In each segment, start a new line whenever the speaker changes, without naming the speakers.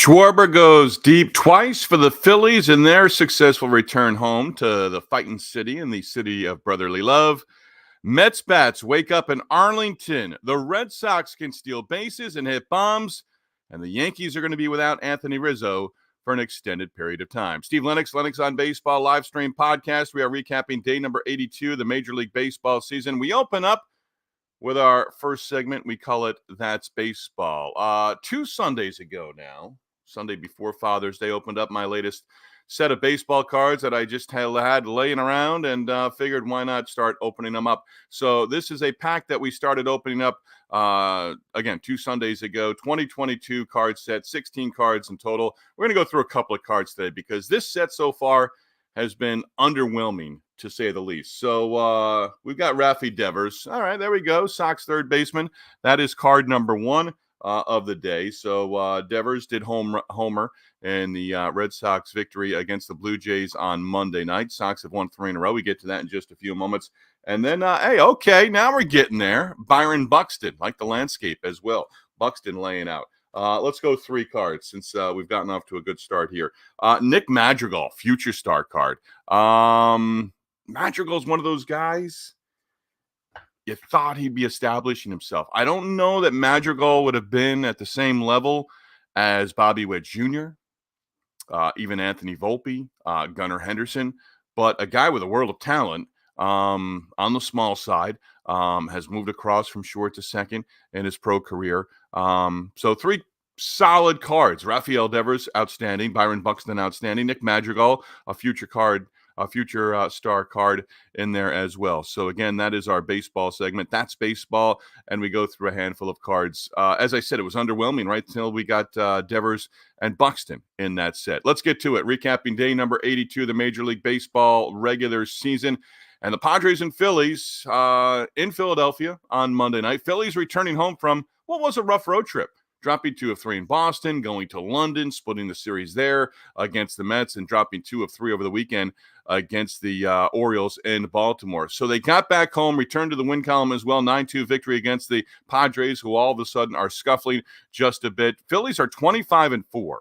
Schwarber goes deep twice for the Phillies in their successful return home to the Fightin' City in the city of brotherly love. Mets bats wake up in Arlington. The Red Sox can steal bases and hit bombs, and the Yankees are going to be without Anthony Rizzo for an extended period of time. Steve Lennox, Lennox on Baseball live stream podcast. We are recapping day number 82 of the Major League Baseball season. We open up with our first segment. We call it That's Baseball. 2 Sundays ago now, Sunday before Father's Day, opened up my latest set of baseball cards that I just had laying around and figured why not start opening them up. So this is a pack that we started opening up, again, 2 Sundays ago, 2022 card set, 16 cards in total. We're going to go through a couple of cards today because this set so far has been underwhelming, to say the least. So we've got Rafi Devers. All right, there we go. Sox third baseman. That is card number 1 of the day. So Devers did homer in the Red Sox victory against the Blue Jays on Monday night. Sox have won 3 in a row. We get to that in just a few moments. And then, now we're getting there. Byron Buxton, like the landscape as well. Buxton laying out. Let's go 3 cards since we've gotten off to a good start here. Nick Madrigal, future star card. Madrigal's one of those guys you thought he'd be establishing himself. I don't know that Madrigal would have been at the same level as Bobby Witt Jr., even Anthony Volpe, Gunnar Henderson, but a guy with a world of talent on the small side, has moved across from short to second in his pro career. So 3 solid cards. Rafael Devers, outstanding. Byron Buxton, outstanding. Nick Madrigal, a future star card in there as well. So again, that is our baseball segment. That's baseball, and we go through a handful of cards. As I said, it was underwhelming right until we got Devers and Buxton in that set. Let's get to it. Recapping day number 82 of the Major League Baseball regular season. And the Padres and Phillies in Philadelphia on Monday night. Phillies returning home from what was a rough road trip. Dropping 2 of 3 in Boston, going to London, splitting the series there against the Mets, and dropping 2 of 3 over the weekend against the Orioles in Baltimore. So they got back home, returned to the win column as well, 9-2 victory against the Padres, who all of a sudden are scuffling just a bit. Phillies are 25-4.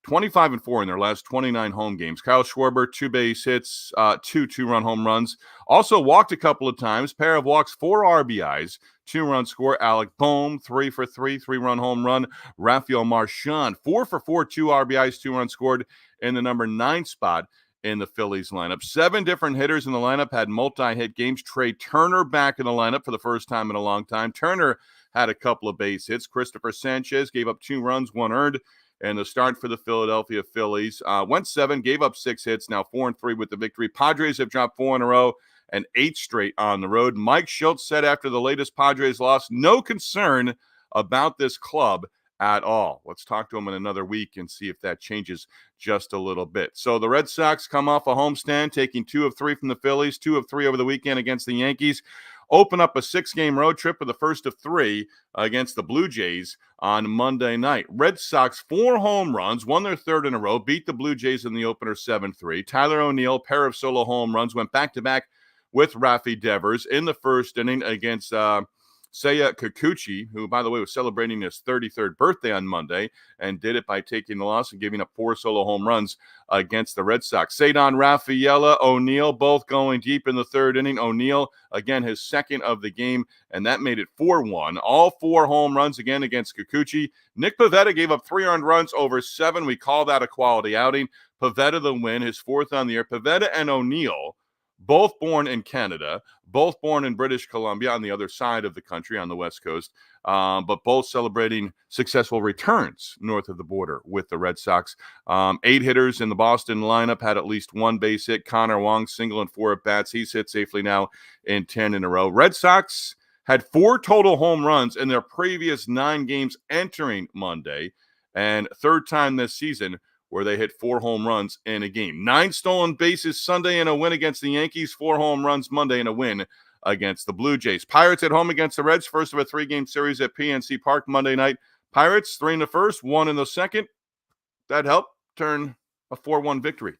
25-4 in their last 29 home games. Kye Schwarber, 2 base hits, 2 2-run home runs. Also walked a couple of times. Pair of walks, 4 RBIs, 2-run score. Alec Bohm, 3 for 3, 3-run home run. Rafael Marchand, 4 for 4, 2 RBIs, 2 runs scored in the number 9 spot in the Phillies lineup. 7 different hitters in the lineup had multi-hit games. Trey Turner back in the lineup for the first time in a long time. Turner had a couple of base hits. Christopher Sanchez gave up 2 runs, 1 earned. And the start for the Philadelphia Phillies. Went 7, gave up 6 hits, now 4-3 with the victory. Padres have dropped 4 in a row and 8 straight on the road. Mike Schultz said after the latest Padres loss, no concern about this club at all. Let's talk to him in another week and see if that changes just a little bit. So the Red Sox come off a homestand, taking 2 of 3 from the Phillies, 2 of 3 over the weekend against the Yankees. Open up a 6-game road trip with the first of 3 against the Blue Jays on Monday night. Red Sox, 4 home runs, won their 3rd in a row, beat the Blue Jays in the opener 7-3. Tyler O'Neill, pair of solo home runs, went back-to-back with Rafi Devers in the first inning against Seiya Kikuchi, who, by the way, was celebrating his 33rd birthday on Monday and did it by taking the loss and giving up 4 solo home runs against the Red Sox. Cedar Rafaela, O'Neill, both going deep in the 3rd inning. O'Neill, again, his 2nd of the game, and that made it 4-1. All 4 home runs again against Kikuchi. Nick Pivetta gave up 3 earned runs over 7. We call that a quality outing. Pivetta the win, his 4th on the year. Pivetta and O'Neill, both born in Canada, both born in British Columbia on the other side of the country on the West Coast, but both celebrating successful returns north of the border with the Red Sox. 8 hitters in the Boston lineup had at least 1 base hit. Connor Wong, single and 4 at-bats. He's hit safely now in 10 in a row. Red Sox had 4 total home runs in their previous 9 games entering Monday, and 3rd time this season where they hit 4 home runs in a game. 9 stolen bases Sunday in a win against the Yankees, 4 home runs Monday in a win against the Blue Jays. Pirates at home against the Reds, first of a 3-game series at PNC Park Monday night. Pirates, 3 in the first, 1 in the second. That helped turn a 4-1 victory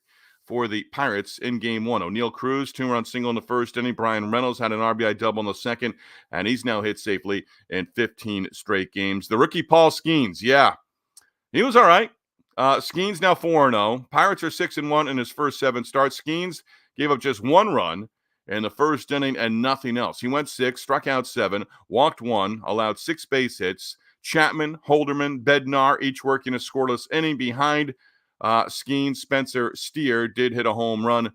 for the Pirates in Game 1. O'Neill Cruz, 2-run single in the first inning. Brian Reynolds had an RBI double in the second, and he's now hit safely in 15 straight games. The rookie Paul Skeens, He was all right. Skeens now 4-0. Pirates are 6-1 in his first 7 starts. Skeens gave up just 1 run in the first inning and nothing else. He went 6, struck out 7, walked 1, allowed 6 base hits. Chapman, Holderman, Bednar each working a scoreless inning behind Skeens. Spencer Steer did hit a home run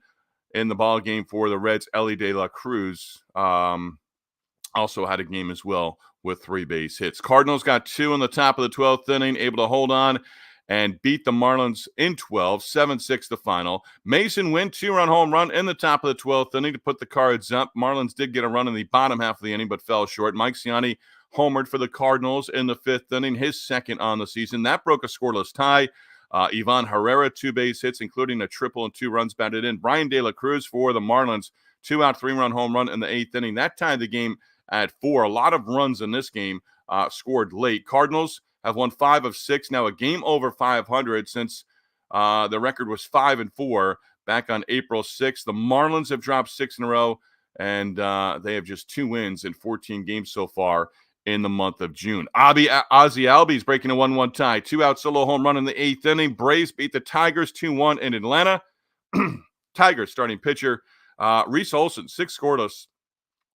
in the ball game for the Reds. Ellie De La Cruz also had a game as well with 3 base hits. Cardinals got 2 in the top of the 12th inning, able to hold on and beat the Marlins in 12, 7-6 the final. Mason Wynn, 2-run home run in the top of the 12th inning to put the Cards up. Marlins did get a run in the bottom half of the inning, but fell short. Mike Ciani homered for the Cardinals in the 5th inning, his second on the season. That broke a scoreless tie. Ivan Herrera, 2 base hits, including a triple and 2 runs batted in. Brian De La Cruz for the Marlins, 2-out, 3-run home run in the 8th inning. That tied the game at 4. A lot of runs in this game scored late. Cardinals have won 5 of 6, now a game over 500 since the record was 5-4 back on April 6th. The Marlins have dropped 6 in a row, and they have just 2 wins in 14 games so far in the month of June. Ozzy Albies breaking a 1-1 tie. 2-out solo home run in the 8th inning. Braves beat the Tigers 2-1 in Atlanta. Tigers starting pitcher Reese Olson, 6 scoreless,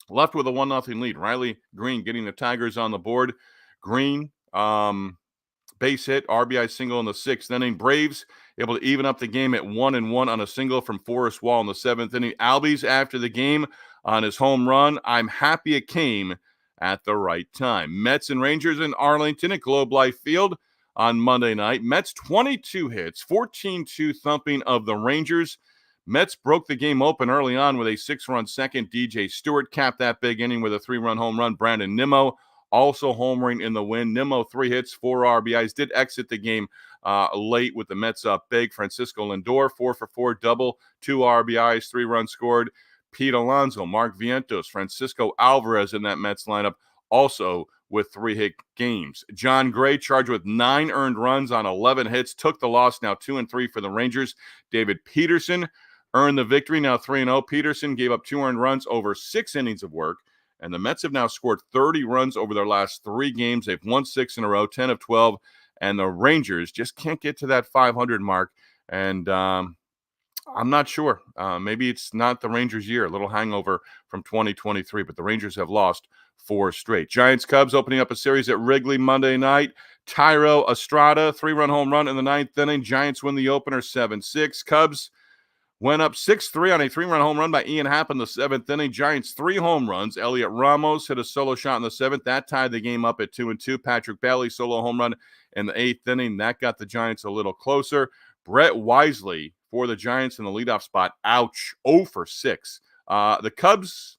left with a 1-0 lead. Riley Green getting the Tigers on the board. Green, base hit, RBI single in the 6th inning. Braves able to even up the game at 1-1 on a single from Forrest Wall in the 7th inning. Albies after the game on his home run. I'm happy it came at the right time. Mets and Rangers in Arlington at Globe Life Field on Monday night. Mets 22 hits, 14-2 thumping of the Rangers. Mets broke the game open early on with a 6-run second. DJ Stewart capped that big inning with a 3-run home run. Brandon Nimmo also homering in the win. Nimmo 3 hits, 4 RBIs. Did exit the game late with the Mets up big. Francisco Lindor 4-for-4 double, 2 RBIs, 3 runs scored. Pete Alonso, Mark Vientos, Francisco Alvarez in that Mets lineup also with 3 hit games. John Gray charged with 9 earned runs on 11 hits. Took the loss, now 2-3 for the Rangers. David Peterson earned the victory, now 3-0. Peterson gave up 2 earned runs over 6 innings of work. And the Mets have now scored 30 runs over their last 3 games. They've won 6 in a row, 10 of 12. And the Rangers just can't get to that 500 mark. And I'm not sure. Maybe it's not the Rangers' year, a little hangover from 2023. But the Rangers have lost 4 straight. Giants-Cubs opening up a series at Wrigley Monday night. Thairo Estrada, 3-run home run in the 9th inning. Giants win the opener 7-6. Cubs went up 6-3 on a 3-run home run by Ian Happ in the 7th inning. Giants 3 home runs. Elliot Ramos hit a solo shot in the 7th. That tied the game up at 2-2. Patrick Bailey solo home run in the 8th inning. That got the Giants a little closer. Brett Wisely for the Giants in the leadoff spot. Ouch. 0-for-6. The Cubs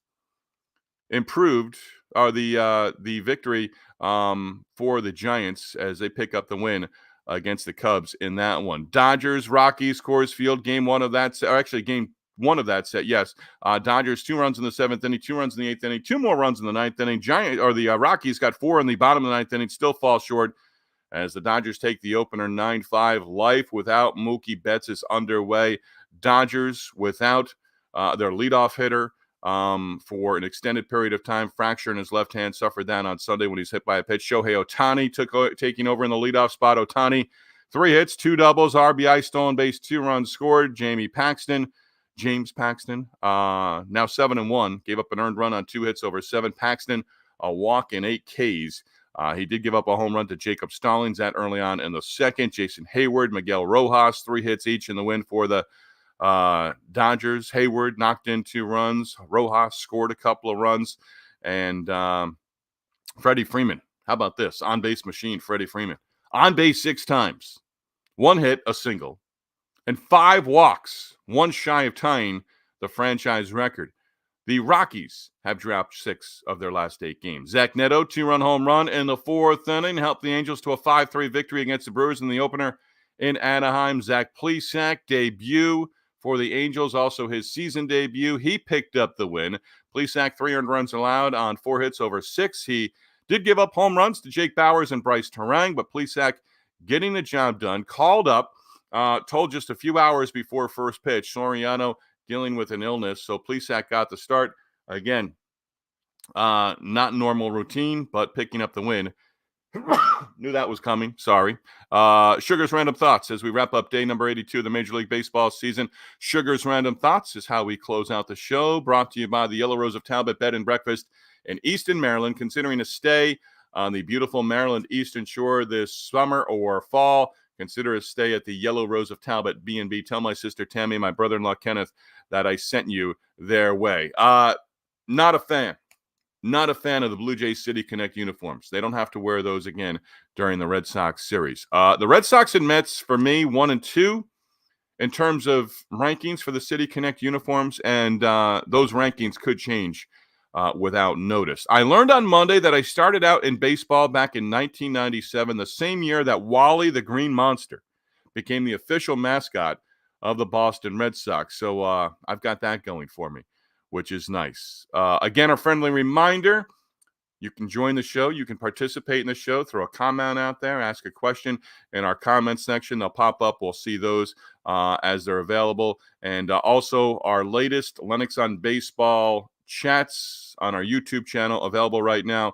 improved the victory for the Giants as they pick up the win against the Cubs in that one. Dodgers, Rockies, Coors Field, game 1 of that set, or actually game 1 of that set, yes. Dodgers, 2 runs in the 7th inning, 2 runs in the 8th inning, 2 more runs in the 9th inning. The Rockies got 4 in the bottom of the 9th inning, still fall short as the Dodgers take the opener 9-5. Life without Mookie Betts is underway. Dodgers without their leadoff hitter for an extended period of time. Fracture in his left hand, suffered that on Sunday when he's hit by a pitch. Shohei Ohtani taking over in the leadoff spot. Ohtani, 3 hits, 2 doubles, RBI, stolen base, 2 runs scored. James Paxton, now 7-1, gave up an earned run on 2 hits over 7. Paxton, a walk and 8 Ks. He did give up a home run to Jacob Stallings that early on in the 2nd. Jason Hayward, Miguel Rojas, 3 hits each in the win for the Dodgers. Hayward knocked in 2 runs. Rojas scored a couple of runs. And Freddie Freeman, how about this? On-base machine, Freddie Freeman. On base 6 times. 1 hit, a single. And 5 walks, 1 shy of tying the franchise record. The Rockies have dropped 6 of their last 8 games. Zach Neto, 2-run home run in the 4th inning, helped the Angels to a 5-3 victory against the Brewers in the opener in Anaheim. Zach Plesac, debut for the Angels, also his season debut. He picked up the win. Plesac, 3 earned runs allowed on 4 hits over 6. He did give up home runs to Jake Bauers and Bryce Terang, but Plesac getting the job done. Called up, told just a few hours before first pitch, Soriano dealing with an illness, so Plesac got the start. Again, not normal routine, but picking up the win Knew that was coming. Sorry. Sugar's Random Thoughts as we wrap up day number 82 of the Major League Baseball season. Sugar's Random Thoughts is how we close out the show. Brought to you by the Yellow Rose of Talbot Bed and Breakfast in Easton, Maryland. Considering a stay on the beautiful Maryland Eastern Shore this summer or fall, consider a stay at the Yellow Rose of Talbot B&B. Tell my sister Tammy, my brother-in-law Kenneth, that I sent you their way. Not a fan. Not a fan of the Blue Jays City Connect uniforms. They don't have to wear those again during the Red Sox series. The Red Sox and Mets, for me, 1 and 2 in terms of rankings for the City Connect uniforms, and those rankings could change without notice. I learned on Monday that I started out in baseball back in 1997, the same year that Wally the Green Monster became the official mascot of the Boston Red Sox. So I've got that going for me, which is nice. Again, a friendly reminder, you can join the show. You can participate in the show. Throw a comment out there. Ask a question in our comment section. They'll pop up. We'll see those as they're available. And also our latest Lennox on Baseball chats on our YouTube channel available right now.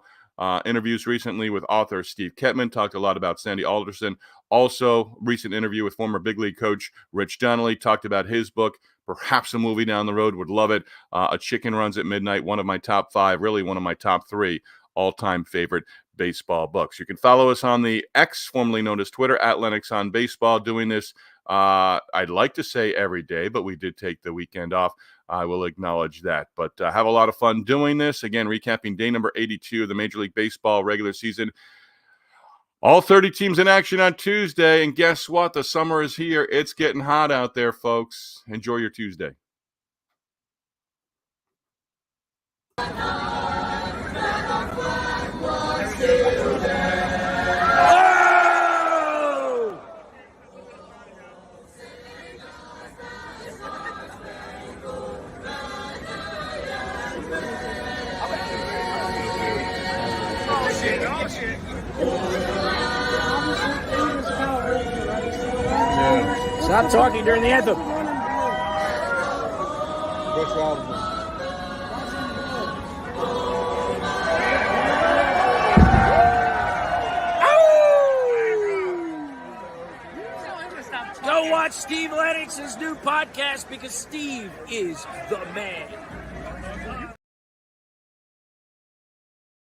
Interviews recently with author Steve Ketman. Talked a lot about Sandy Alderson. Also, recent interview with former big league coach Rich Donnelly. Talked about his book, perhaps a movie down the road. Would love it. A Chicken Runs at Midnight, one of my top 5, really one of my top 3 all-time favorite baseball books. You can follow us on the X, formerly known as Twitter, at LenoxOnBaseball. Doing this, I'd like to say every day, but we did take the weekend off. I will acknowledge that. But have a lot of fun doing this. Again, recapping day number 82 of the Major League Baseball regular season. All 30 teams in action on Tuesday. And guess what? The summer is here. It's getting hot out there, folks. Enjoy your Tuesday.
Stop talking during the anthem. Go watch Steve Lennox's new podcast because Steve is the man.